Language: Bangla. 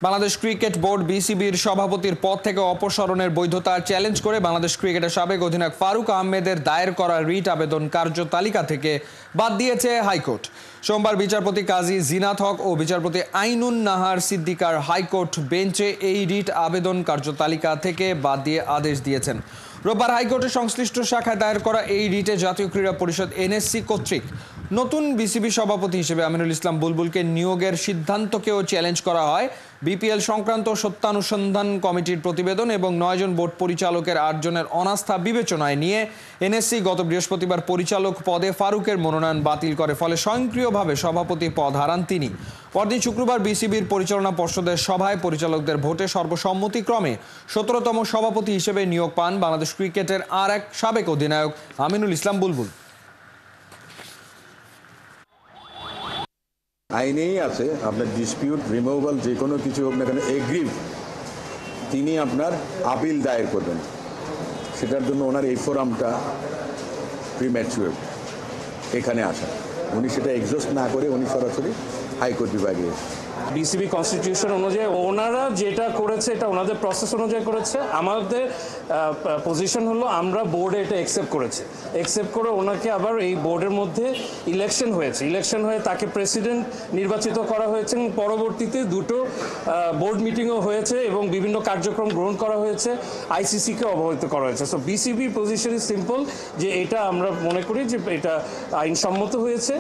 বাংলাদেশ ক্রিকেট বোর্ড বিসিবির সভাপতির পদ থেকে অপসারণের বৈধতা চ্যালেঞ্জ করে বাংলাদেশ ক্রিকেটের সাবেক অধিনায়ক ফারুক আহমেদের দায়ের করা রিট আবেদন কার্যতালিকা থেকে বাদ দিয়েছে হাইকোর্ট। সোমবার বিচারপতি কাজী জিনাত হক ও বিচারপতি আইনুন নাহার সিদ্দিকার হাইকোর্ট বেঞ্চে এই রিট আবেদন কার্যতালিকা থেকে বাদ দিয়ে আদেশ দিয়েছেন। রোববার হাইকোর্টের সংশ্লিষ্ট শাখায় দায়ের করা এই রিটে জাতীয় ক্রীড়া পরিষদ এনএসসি কর্তৃক নতুন বিসিবি সভাপতি হিসেবে আমিনুল ইসলাম বুলবুলকে নিয়োগের সিদ্ধান্তকেও চ্যালেঞ্জ করা হয়। বিপিএল সংক্রান্ত সত্যানুসন্ধান কমিটির প্রতিবেদন এবং 9 জন বোর্ড পরিচালকের 8 জনের অনাস্থা বিবেচনায় নিয়ে এনএসসি গত বৃহস্পতিবার পরিচালক পদে ফারুকের মনোনয়ন বাতিল করে, ফলে স্বয়ংক্রিয়ভাবে সভাপতি পদ হারান তিনি। পরদিন শুক্রবার বিসিবির পরিচালনা পর্ষদের সভায় পরিচালকদের ভোটে সর্বসম্মতিক্রমে 17তম সভাপতি হিসেবে নিয়োগ পান বাংলাদেশ ক্রিকেটের আর এক সাবেক অধিনায়ক আমিনুল ইসলাম বুলবুল। আইনেই আছে আপনার ডিসপিউট রিমুভাল যে কোনো কিছু হোক না কেন এগ্রিভ তিনি আপনার আপিল দায়ের করবেন, সেটার জন্য ওনার এই ফোরামটা প্রিম্যাচুয়ার এখানে আসা। উনি সেটা এক্সস্ট না করে উনি সরাসরি হাইকোর্ট বিভাগে বিসিবি কনস্টিটিউশন অনুযায়ী ওনারা যেটা করেছে এটা ওনাদের প্রসেস অনুযায়ী করেছে। আমাদের পজিশন হলো আমরা বোর্ডে এটা অ্যাকসেপ্ট করেছে, অ্যাকসেপ্ট করে ওনাকে আবার এই বোর্ডের মধ্যে ইলেকশন হয়েছে, ইলেকশন হয়ে তাকে প্রেসিডেন্ট নির্বাচিত করা হয়েছে এবং পরবর্তীতে দুটো বোর্ড মিটিংও হয়েছে এবং বিভিন্ন কার্যক্রম গ্রহণ করা হয়েছে, আইসিসিকে অবহিত করা হয়েছে। So BCB position is simple যে এটা আমরা মনে করি যে এটা আইনসম্মত হয়েছে।